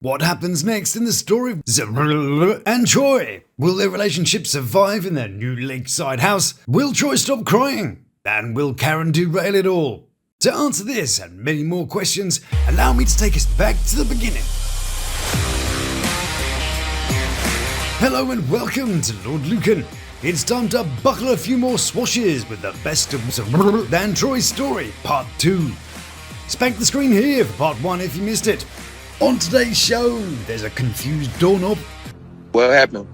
What happens next in the story of Zeruiah and Troy? Will their relationship survive in their new lakeside house? Will Troy stop crying? And will Karen derail it all? To answer this and many more questions, allow me to take us back to the beginning. Hello and welcome to Lawd Lukan. It's time to buckle a few more swashes with the best of Zeruiah and Troy's story, part 2. Spank the screen here for part 1 if you missed it. On today's show, there's a confused doorknob. What happened?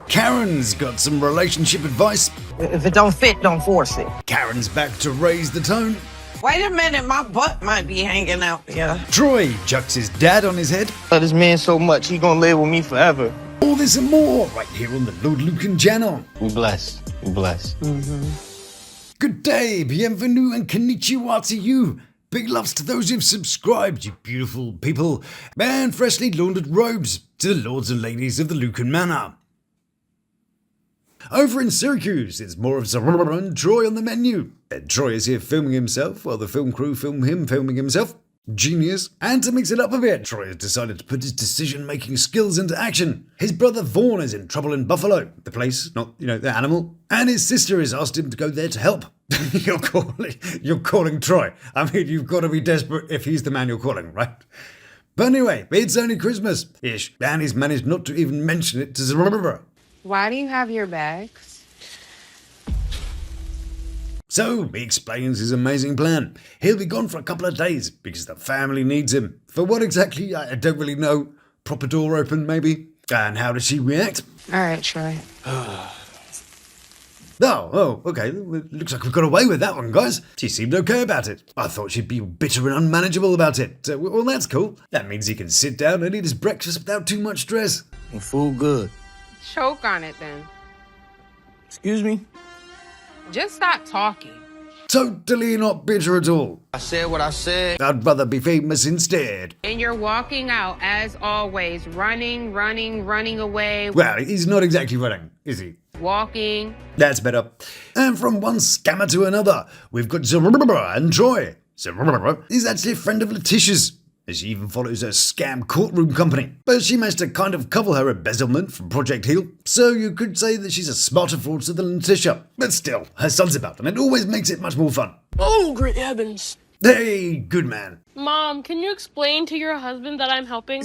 Karen's got some relationship advice. If it don't fit, don't force it. Karen's back to raise the tone. Wait a minute, my butt might be hanging out here. Troy chucks his dad on his head. I love this man so much, he gonna live with me forever. All this and more right here on the Lawd Lukan channel. We blessed. We blessed. Good day, bienvenue and konnichiwa to you. Big loves to those who've subscribed, you beautiful people. And freshly laundered robes to the lords and ladies of the Lukan Manor. Over in Syracuse, it's more of Zeruiah and Troy on the menu. And Troy is here filming himself while the film crew film him filming himself. Genius. And to mix it up a bit, Troy has decided to put his decision-making skills into action. His brother Vaughn is in trouble in Buffalo, the place, not, the animal. And his sister has asked him to go there to help. You're calling Troy. I mean, you've got to be desperate if he's the man you're calling, right? But anyway, it's only Christmas-ish, and he's managed not to even mention it to Zeruiah. Why do you have your bags? So, he explains his amazing plan. He'll be gone for a couple of days because the family needs him. For what exactly, I don't really know. Proper door open, maybe? And how does she react? All right, Troy. Oh, okay. Looks like we've got away with that one, guys. She seemed okay about it. I thought she'd be bitter and unmanageable about it. Well, that's cool. That means he can sit down and eat his breakfast without too much stress. And food good. Choke on it then. Excuse me? Just stop talking. Totally not bitter at all. I said what I said. I'd rather be famous instead. And you're walking out, as always, running away. Well, he's not exactly running, is he? Walking. That's better. And from one scammer to another, we've got Zeruiah and Troy. Zeruiah is actually a friend of Letitia's. She even follows her scam courtroom company. But she managed to kind of cover her embezzlement from Project Heal, so you could say that she's a smarter fraudster than Letitia. But still, her son's about, and it always makes it much more fun. Oh, great heavens. Hey, good man. Mom, can you explain to your husband that I'm helping?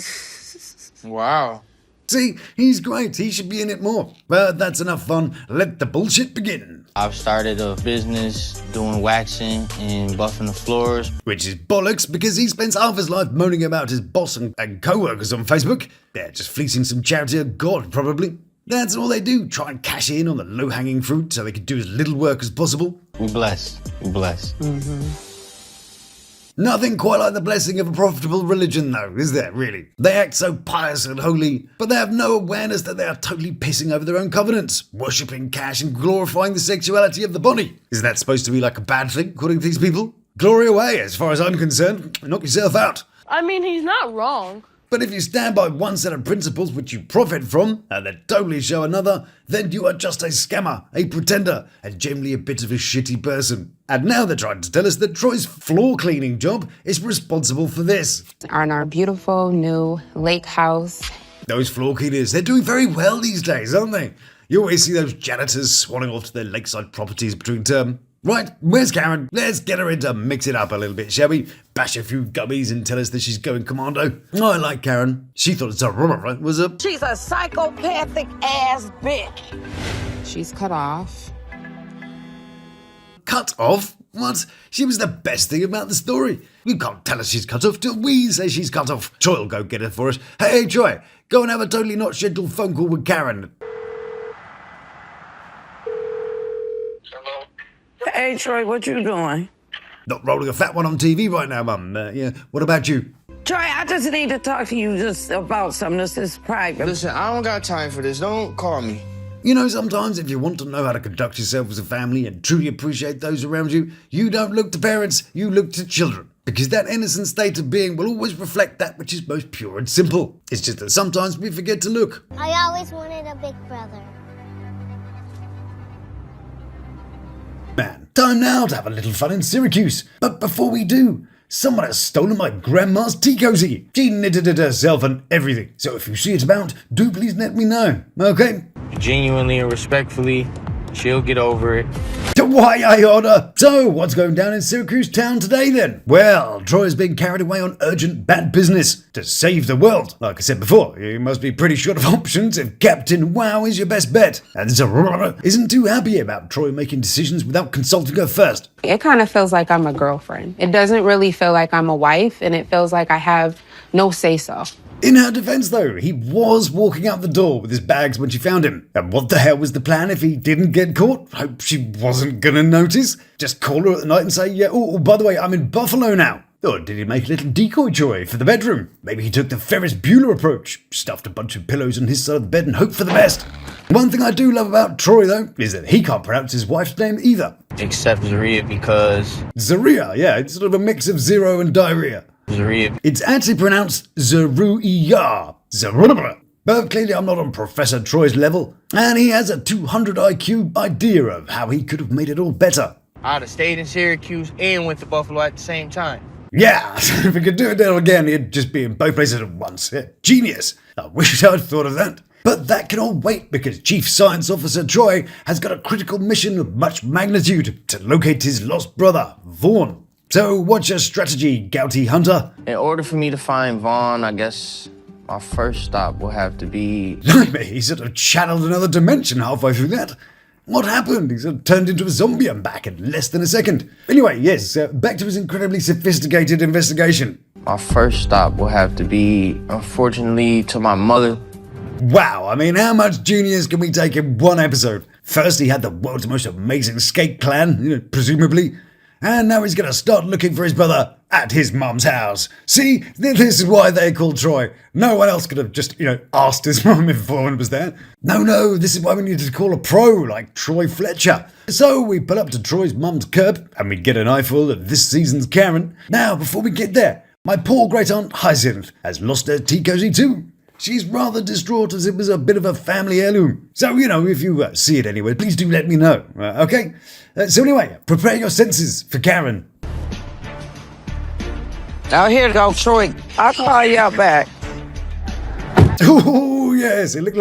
Wow. See, he's great, he should be in it more. But that's enough fun, let the bullshit begin. I've started a business doing waxing and buffing the floors. Which is bollocks, because he spends half his life moaning about his boss and co-workers on Facebook. Yeah, just fleecing some charity of God, probably. That's all they do, try and cash in on the low-hanging fruit so they can do as little work as possible. We blessed. We blessed. Nothing quite like the blessing of a profitable religion, though, is there, really? They act so pious and holy, but they have no awareness that they are totally pissing over their own covenants, worshipping cash and glorifying the sexuality of the body. Is that supposed to be like a bad thing, according to these people? Glory away, as far as I'm concerned. Knock yourself out. I mean, he's not wrong. But if you stand by one set of principles which you profit from, and then totally show another, then you are just a scammer, a pretender, and generally a bit of a shitty person. And now they're trying to tell us that Troy's floor cleaning job is responsible for this. On our beautiful new lake house. Those floor cleaners, they're doing very well these days, aren't they? You always see those janitors swanning off to their lakeside properties between term. Right, where's Karen? Let's get her in to mix it up a little bit, shall we? Bash a few gummies and tell us that she's going commando. I like Karen. She thought Zeruiah was a... She's a psychopathic ass bitch. She's cut off. Cut off? What? She was the best thing about the story. You can't tell us she's cut off till we say she's cut off. Troy will go get her for us. Hey, Troy, go and have a totally not scheduled phone call with Karen. Hey, Troy, what you doing? Not rolling a fat one on TV right now, Mum. Yeah, what about you? Troy, I just need to talk to you just about something. This is private. Listen, I don't got time for this. Don't call me. You know, sometimes if you want to know how to conduct yourself as a family and truly appreciate those around you, you don't look to parents, you look to children. Because that innocent state of being will always reflect that which is most pure and simple. It's just that sometimes we forget to look. I always wanted a big brother. Man, time now to have a little fun in Syracuse. But before we do, Someone has stolen my grandma's tea cozy. She knitted it herself and everything. So if you see it about, do please let me know, okay? Genuinely and respectfully, she'll get over it. Why, I order. So, what's going down in Syracuse town today then? Well, Troy's been carried away on urgent bad business to save the world. Like I said before, you must be pretty short of options if Captain WoW is your best bet. And Zeruiah isn't too happy about Troy making decisions without consulting her first. It kind of feels like I'm a girlfriend. It doesn't really feel like I'm a wife, and it feels like I have no say-so. In her defense, though, he was walking out the door with his bags when she found him. And what the hell was the plan if he didn't get caught? Hope she wasn't gonna notice. Just call her at the night and say, yeah, oh, by the way, I'm in Buffalo now. Or did he make a little decoy Troy for the bedroom? Maybe he took the Ferris Bueller approach, stuffed a bunch of pillows on his side of the bed and hoped for the best. One thing I do love about Troy, though, is that he can't pronounce his wife's name either. Except Zeruiah because Zeruiah, yeah, it's sort of a mix of zero and diarrhea. Zeruiah. It's actually pronounced Zeruiah. Zeruiah. But clearly I'm not on Professor Troy's level, and he has a 200 IQ idea of how he could have made it all better. I'd have stayed in Syracuse and went to Buffalo at the same time. Yeah, if we could do it all again, he'd just be in both places at once. Yeah, genius. I wish I'd thought of that. But that can all wait because Chief Science Officer Troy has got a critical mission of much magnitude to locate his lost brother, Vaughn. So what's your strategy, Gouty Hunter? In order for me to find Vaughn, I guess my first stop will have to be... He sort of channeled another dimension halfway through that. What happened? He sort of turned into a zombie and back in less than a second. Anyway, yes, back to his incredibly sophisticated investigation. My first stop will have to be, unfortunately, to my mother. Wow, I mean, how much genius can we take in one episode? First, he had the world's most amazing skate clan, presumably. And now he's going to start looking for his brother at his mum's house. See, this is why they called Troy. No one else could have just, asked his mum if Vaughn was there. No, this is why we needed to call a pro like Troy Fletcher. So we pull up to Troy's mum's curb and we get an eyeful of this season's Karen. Now, before we get there, my poor great-aunt Hyacinth has lost her tea cozy too. She's rather distraught as it was a bit of a family heirloom. So, if you see it anywhere, please do let me know, okay? So anyway, prepare your senses for Karen. Now here go, Troy. I'll call y'all back. Oh, yes, it looks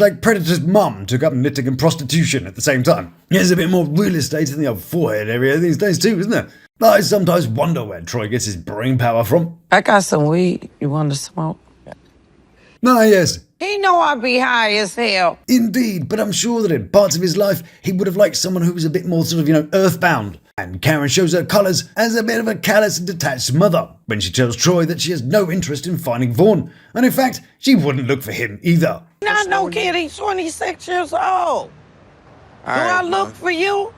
like Predator's mum took up knitting and prostitution at the same time. There's a bit more real estate in the old forehead area these days too, isn't there? I sometimes wonder where Troy gets his brain power from. I got some weed. You want to smoke? Ah, yes. He know I be high as hell. Indeed, but I'm sure that in parts of his life, he would have liked someone who was a bit more sort of, earthbound. And Karen shows her colours as a bit of a callous and detached mother when she tells Troy that she has no interest in finding Vaughn. And in fact, she wouldn't look for him either. Not no kid, he's 26 years old. Do I look for you?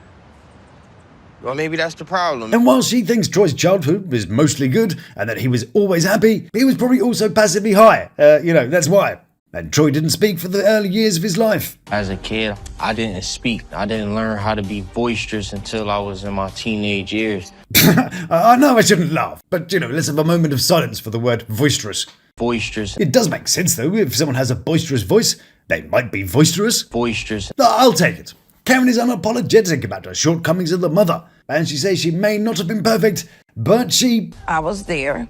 Well, maybe that's the problem. And while she thinks Troy's childhood was mostly good and that he was always happy, he was probably also passively high. That's why. And Troy didn't speak for the early years of his life. As a kid, I didn't speak. I didn't learn how to be boisterous until I was in my teenage years. I know I shouldn't laugh, but, let's have a moment of silence for the word boisterous. Boisterous. It does make sense, though. If someone has a boisterous voice, they might be boisterous. Boisterous. I'll take it. Karen is unapologetic about her shortcomings as a mother, and she says she may not have been perfect, but she... I was there.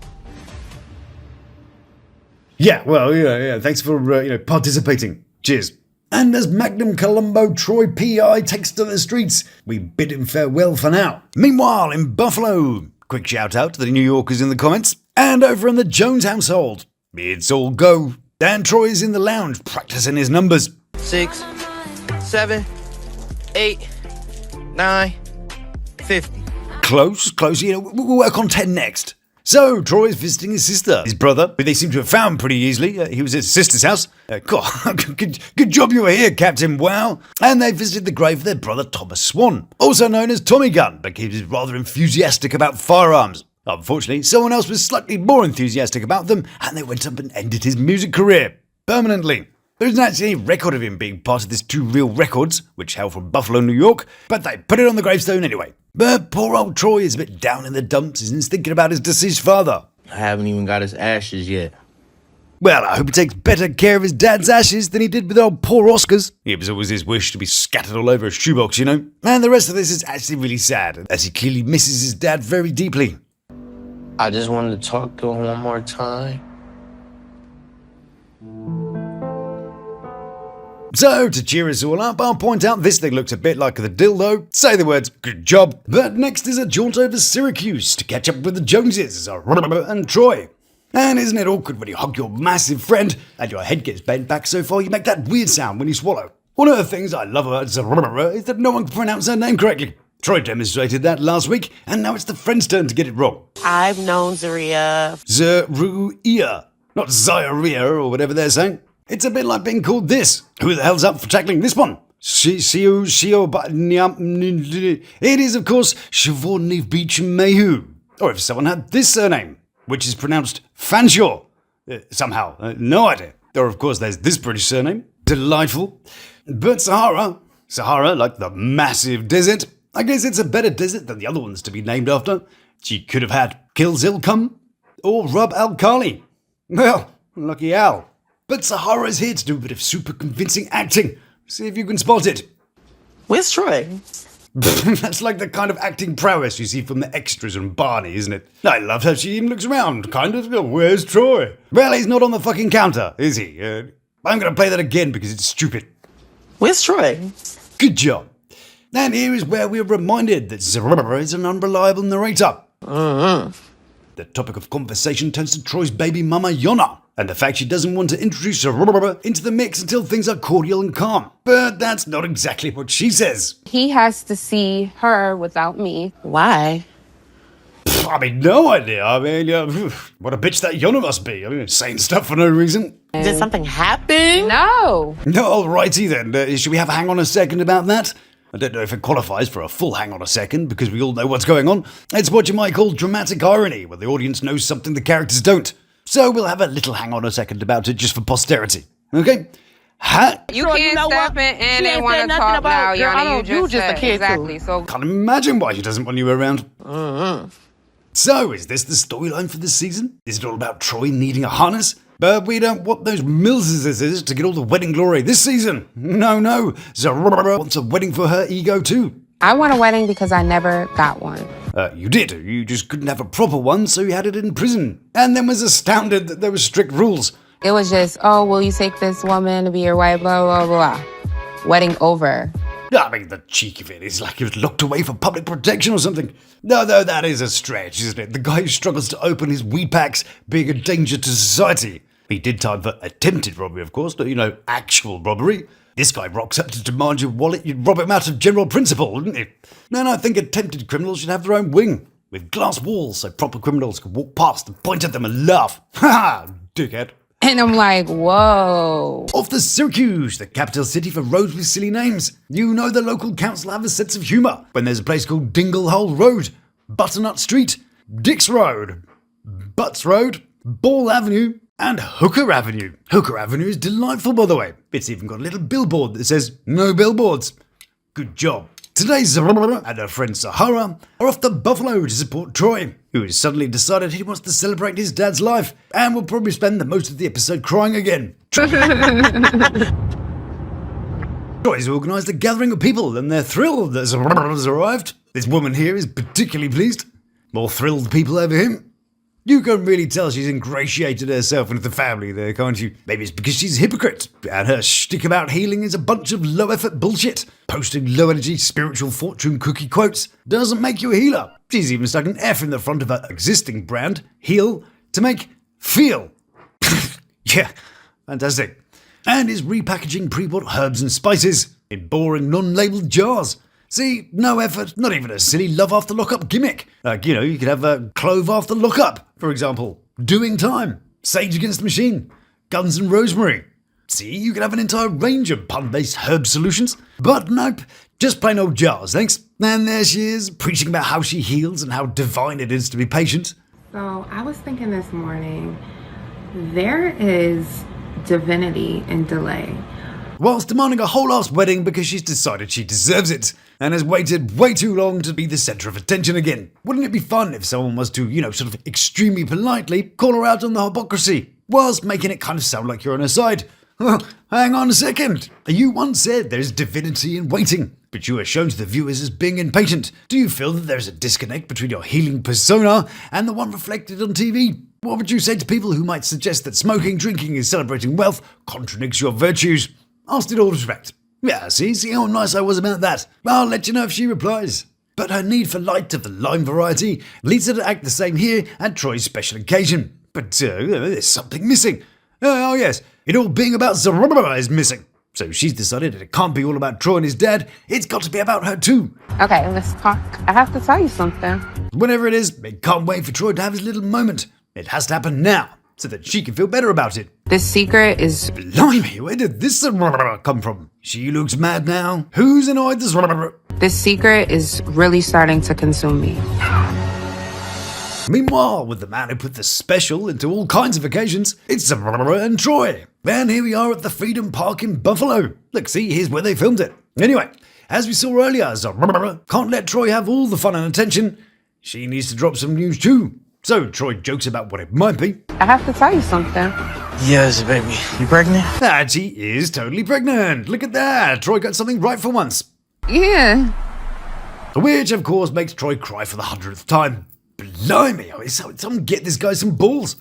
Yeah, well, thanks for, participating. Cheers. And as Magnum Columbo Troy P.I. takes to the streets, we bid him farewell for now. Meanwhile, in Buffalo, quick shout out to the New Yorkers in the comments, and over in the Jones household, it's all go. Dan Troy's in the lounge practicing his numbers. 6, 7, 8, 9, 50. Close, we'll work on 10 next. So, Troy's visiting his sister, his brother, who they seem to have found pretty easily. He was at his sister's house. Good job you were here, Captain Wow. And they visited the grave of their brother Thomas Swan, also known as Tommy Gun, but he was rather enthusiastic about firearms. Unfortunately, someone else was slightly more enthusiastic about them, and they went up and ended his music career permanently. There isn't actually any record of him being part of this 2 Real Records, which hail from Buffalo, New York, but they put it on the gravestone anyway. But poor old Troy is a bit down in the dumps and is thinking about his deceased father. I haven't even got his ashes yet. Well, I hope he takes better care of his dad's ashes than he did with old poor Oscar's. It was always his wish to be scattered all over a shoebox, And the rest of this is actually really sad, as he clearly misses his dad very deeply. I just wanted to talk to him one more time. So, to cheer us all up, I'll point out this thing looks a bit like the dildo, say the words, good job. But next is a jaunt over Syracuse to catch up with the Joneses, and Troy. And isn't it awkward when you hug your massive friend and your head gets bent back so far you make that weird sound when you swallow? One of the things I love about Zeruiah is that no one can pronounce her name correctly. Troy demonstrated that last week, and now it's the friend's turn to get it wrong. I've known Zeruiah. Zeruiah, not Zeruiah or whatever they're saying. It's a bit like being called this. Who the hell's up for tackling this one? It is, of course, Siobhan Beach Mayhew. Or if someone had this surname, which is pronounced Fanshawe. Somehow, no idea. Or, of course, there's this British surname. Delightful. But Sahara, like the massive desert, I guess it's a better desert than the other ones to be named after. She could have had Kilzilcum or Rub Al Khali. Well, lucky Al. But Sahara's here to do a bit of super convincing acting. See if you can spot it. Where's Troy? That's like the kind of acting prowess you see from the extras on Barney, isn't it? I love how she even looks around, kind of. Where's Troy? Well, he's not on the fucking counter, is he? I'm going to play that again because it's stupid. Where's Troy? Good job. And here is where we're reminded that Zeruiah is an unreliable narrator. The topic of conversation turns to Troy's baby mama, Yona, and the fact she doesn't want to introduce Zeruiah into the mix until things are cordial and calm. But that's not exactly what she says. He has to see her without me. Why? I mean, no idea. What a bitch that Yona must be. Saying stuff for no reason. Did something happen? No. No, alrighty then. Should we have a hang on a second about that? I don't know if it qualifies for a full hang on a second, because we all know what's going on. It's what you might call dramatic irony, where the audience knows something the characters don't. So we'll have a little hang on a second about it just for posterity. Okay? You can't step in and they want to talk now, Yana. You just a kid, exactly. Too. So Can't imagine why she doesn't want you around. So, is this the storyline for this season? Is it all about Troy needing a harness? But we don't want those Millses to get all the wedding glory this season. No. Zeruiah wants a wedding for her ego too. I want a wedding because I never got one. You did. You just couldn't have a proper one, so you had it in prison. And then was astounded that there were strict rules. It was just, oh, will you take this woman to be your wife, blah, blah, blah. Wedding over. I mean, the cheek of it is like he was locked away for public protection or something. No, that is a stretch, isn't it? The guy who struggles to open his weed packs being a danger to society. He did time for attempted robbery, of course, not, actual robbery. This guy rocks up to demand your wallet, you'd rob him out of general principle, wouldn't you? And I think attempted criminals should have their own wing, with glass walls so proper criminals can walk past and point at them and laugh. Ha ha, dickhead. And I'm like, whoa. Off the Syracuse, the capital city for roads with silly names. You know the local council have a sense of humour when there's a place called Dinglehole Road, Butternut Street, Dix Road, Butts Road, Ball Avenue, and Hooker Avenue. Hooker Avenue is delightful, by the way. It's even got a little billboard that says, no billboards. Good job. Today, Zeruiah and her friend Sahara are off to Buffalo to support Troy, who has suddenly decided he wants to celebrate his dad's life and will probably spend the most of the episode crying again. Troy's organised a gathering of people and they're thrilled that Zeruiah has arrived. This woman here is particularly pleased. More thrilled people over him. You can really tell she's ingratiated herself into the family there, can't you? Maybe it's because she's a hypocrite, and her shtick about healing is a bunch of low-effort bullshit. Posting low-energy spiritual fortune cookie quotes doesn't make you a healer. She's even stuck an F in the front of her existing brand, Heal, to make feel. Yeah, fantastic. And is repackaging pre-bought herbs and spices in boring non-labelled jars. See, no effort, not even a silly Love After Lockup gimmick. Like, you could have a Clove After Lockup, for example. Doing Time, Sage Against the Machine, Guns and Rosemary. See, you could have an entire range of pun-based herb solutions. But nope, just plain old jars, thanks. And there she is, preaching about how she heals and how divine it is to be patient. So I was thinking this morning, there is divinity in delay. Whilst demanding a whole-ass wedding because she's decided she deserves it and has waited way too long to be the centre of attention again. Wouldn't it be fun if someone was to, sort of extremely politely call her out on the hypocrisy, whilst making it kind of sound like you're on her side? Hang on a second. You once said there's divinity in waiting. but you are shown to the viewers as being impatient. Do you feel that there is a disconnect between your healing persona and the one reflected on TV? What would you say to people who might suggest that smoking, drinking, and celebrating wealth contradicts your virtues? Asked in all respect. Yeah, see how nice I was about that? I'll let you know if she replies. But her need for light of the lime variety leads her to act the same here at Troy's special occasion. But there's something missing. Oh yes, it all being about Zeruiah is missing. So she's decided that it can't be all about Troy and his dad, it's got to be about her too. Okay, let's talk. I have to tell you something. Whenever it is, it can't wait for Troy to have his little moment. It has to happen now, so that she can feel better about it. This secret is... Blimey, where did this come from? She looks mad now. Who's annoyed this? This secret is really starting to consume me. Meanwhile, with the man who put the special into all kinds of occasions, it's Zeruiah and Troy. And here we are at the Freedom Park in Buffalo. Look, see, here's where they filmed it. Anyway, as we saw earlier, Zeruiah can't let Troy have all the fun and attention. She needs to drop some news too. So Troy jokes about what it might be. I have to tell you something. Yes, baby. You pregnant? And she is totally pregnant. Look at that. Troy got something right for once. Yeah. Which, of course, makes Troy cry for the 100th time. Blimey, someone get this guy some balls.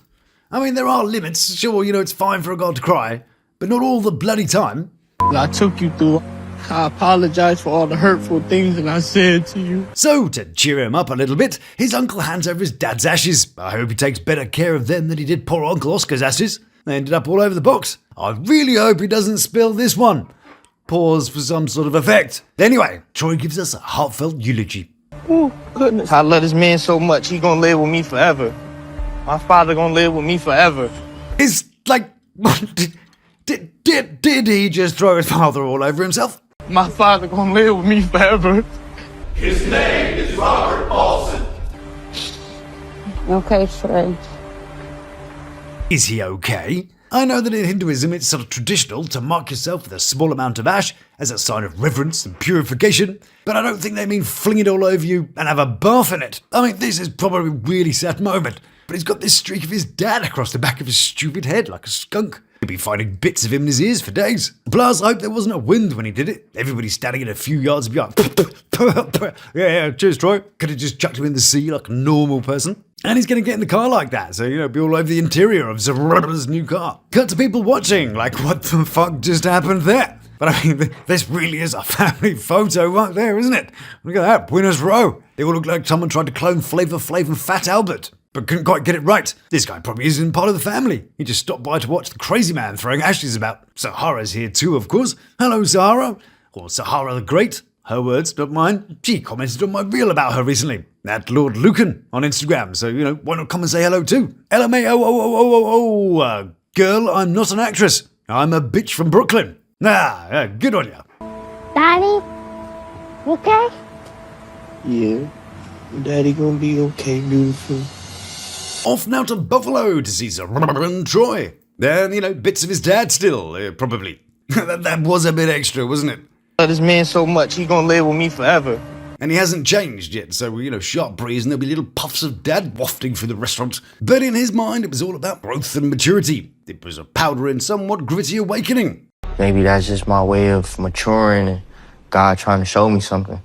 I mean, there are limits. Sure, it's fine for a god to cry, but not all the bloody time. I took you through. I apologize for all the hurtful things that I said to you. So, to cheer him up a little bit, his uncle hands over his dad's ashes. I hope he takes better care of them than he did poor Uncle Oscar's ashes. They ended up all over the box. I really hope he doesn't spill this one. Pause for some sort of effect. Anyway, Troy gives us a heartfelt eulogy. Oh, goodness. I love this man so much, he gonna live with me forever. My father gonna live with me forever. It's like, did he just throw his father all over himself? My father gonna live with me forever. His name is Robert Paulson. Okay, Troy. Is he okay? I know that in Hinduism it's sort of traditional to mark yourself with a small amount of ash as a sign of reverence and purification, but I don't think they mean fling it all over you and have a bath in it. I mean, this is probably a really sad moment, but he's got this streak of his dad across the back of his stupid head like a skunk. He'll be finding bits of him in his ears for days. Plus, I hope there wasn't a wind when he did it. Everybody's standing in a few yards behind. Yeah, cheers, Troy. Could have just chucked him in the sea like a normal person. And he's going to get in the car like that, so, be all over the interior of Zeruiah's new car. Cut to people watching, like, what the fuck just happened there? But I mean, this really is a family photo right there, isn't it? Look at that, winners row. They all look like someone tried to clone Flavor Flav and Fat Albert, but couldn't quite get it right. This guy probably isn't part of the family. He just stopped by to watch the crazy man throwing ashes about. Sahara's here too, of course. Hello, Sahara. Or Sahara the Great. Her words, not mine. She commented on my reel about her recently. At Lawd Lukan on Instagram, so, why not come and say hello too? LMAO, girl, I'm not an actress. I'm a bitch from Brooklyn. Good on ya. Daddy, you okay? Yeah. Daddy gonna be okay, beautiful. Off now to Buffalo to see Zeruiah and Troy. And, bits of his dad still, probably. that was a bit extra, wasn't it? I love this man so much, he gonna live with me forever. And he hasn't changed yet, so, sharp breeze and there'll be little puffs of dad wafting through the restaurant. But in his mind, it was all about growth and maturity. It was a powder and somewhat gritty awakening. Maybe that's just my way of maturing and God trying to show me something.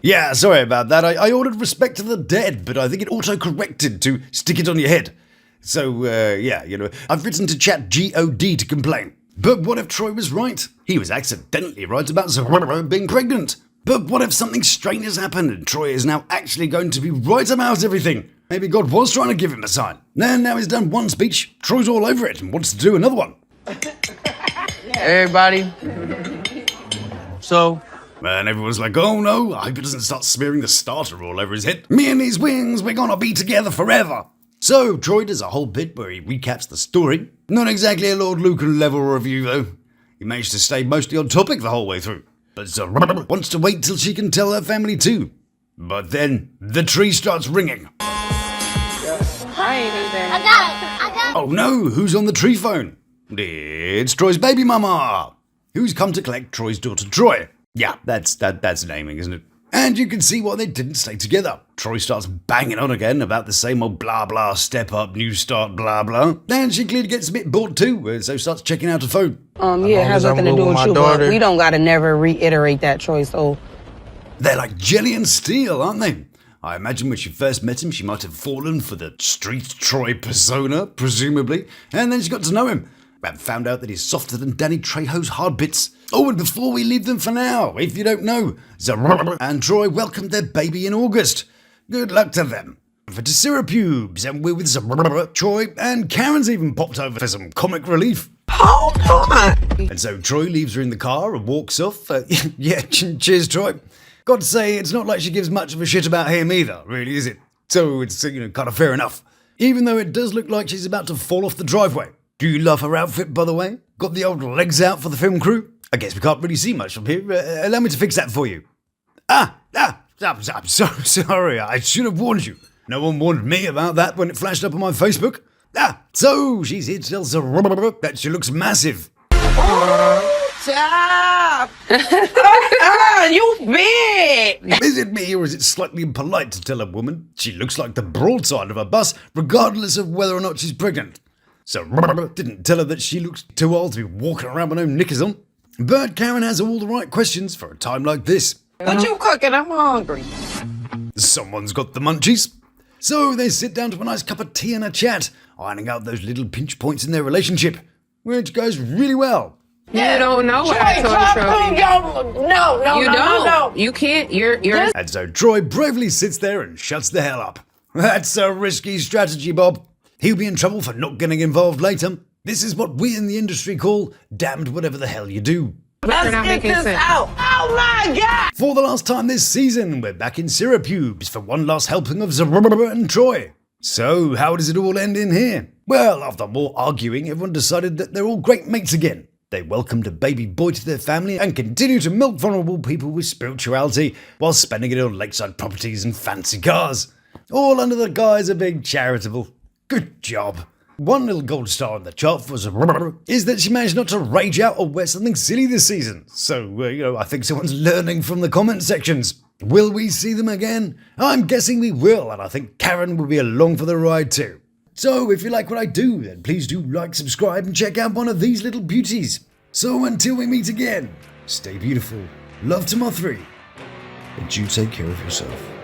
Yeah, sorry about that. I ordered Respect to the Dead, but I think it auto-corrected to stick it on your head. So, I've written to ChatGOD to complain. But what if Troy was right? He was accidentally right about Zeruiah being pregnant. But what if something strange has happened and Troy is now actually going to be right about everything? Maybe God was trying to give him a sign. And now he's done one speech, Troy's all over it and wants to do another one. Everybody. So, And everyone's like, oh no, I hope he doesn't start smearing the starter all over his head. Me and his wings, we're gonna be together forever. So Troy does a whole bit where he recaps the story. Not exactly a Lawd Lukan level review though. He managed to stay mostly on topic the whole way through. But Zeruiah wants to wait till she can tell her family too. But then the tree starts ringing. I got it. Oh no, who's on the tree phone? It's Troy's baby mama, who's come to collect Troy's daughter Troy. Yeah, that's naming, isn't it? And you can see why they didn't stay together. Troy starts banging on again about the same old blah blah, step up, new start, blah blah. And she clearly gets a bit bored too, so starts checking out her phone. Yeah, it has nothing to do with you, but we don't gotta never reiterate that choice, so. They're like jelly and steel, aren't they? I imagine when she first met him, she might have fallen for the street Troy persona, presumably, and then she got to know him and found out that he's softer than Danny Trejo's hard bits. Oh, and before we leave them for now, if you don't know, Zeruiah and Troy welcomed their baby in August. Good luck to them. For to Syracuse, and we're with Zeruiah, Troy, and Karen's even popped over for some comic relief. Hold on! And so Troy leaves her in the car and walks off. Yeah, cheers, Troy. Got to say, it's not like she gives much of a shit about him either, really, is it? So it's, kind of fair enough. Even though it does look like she's about to fall off the driveway. Do you love her outfit, by the way? Got the old legs out for the film crew? I guess we can't really see much from here. Allow me to fix that for you. I'm so sorry. I should have warned you. No one warned me about that when it flashed up on my Facebook. So she's here to tell Zeruiah that she looks massive. Stop! You big! Is it me, or is it slightly impolite to tell a woman she looks like the broadside of a bus, regardless of whether or not she's pregnant? So didn't tell her that she looks too old to be walking around with no knickers on. But Karen has all the right questions for a time like this. What you cooking? I'm hungry. Someone's got the munchies. So they sit down to a nice cup of tea and a chat, ironing out those little pinch points in their relationship, which goes really well. You don't know what I told Trophy. No. You don't. You can't. You're. And so Troy bravely sits there and shuts the hell up. That's a risky strategy, Bob. He'll be in trouble for not getting involved later. This is what we in the industry call damned whatever the hell you do. Let's get this out. Oh my God! For the last time this season, we're back in Syracuse for one last helping of Zeruiah and Troy. So how does it all end in here? Well, after more arguing, everyone decided that they're all great mates again. They welcomed a baby boy to their family and continue to milk vulnerable people with spirituality while spending it on lakeside properties and fancy cars. All under the guise of being charitable. Good job. One little gold star on the chart for Zeruiah is that she managed not to rage out or wear something silly this season. So, I think someone's learning from the comment sections. Will we see them again? I'm guessing we will, and I think Karen will be along for the ride too. So, if you like what I do, then please do like, subscribe, and check out one of these little beauties. So, until we meet again, stay beautiful, love to my three, and you take care of yourself.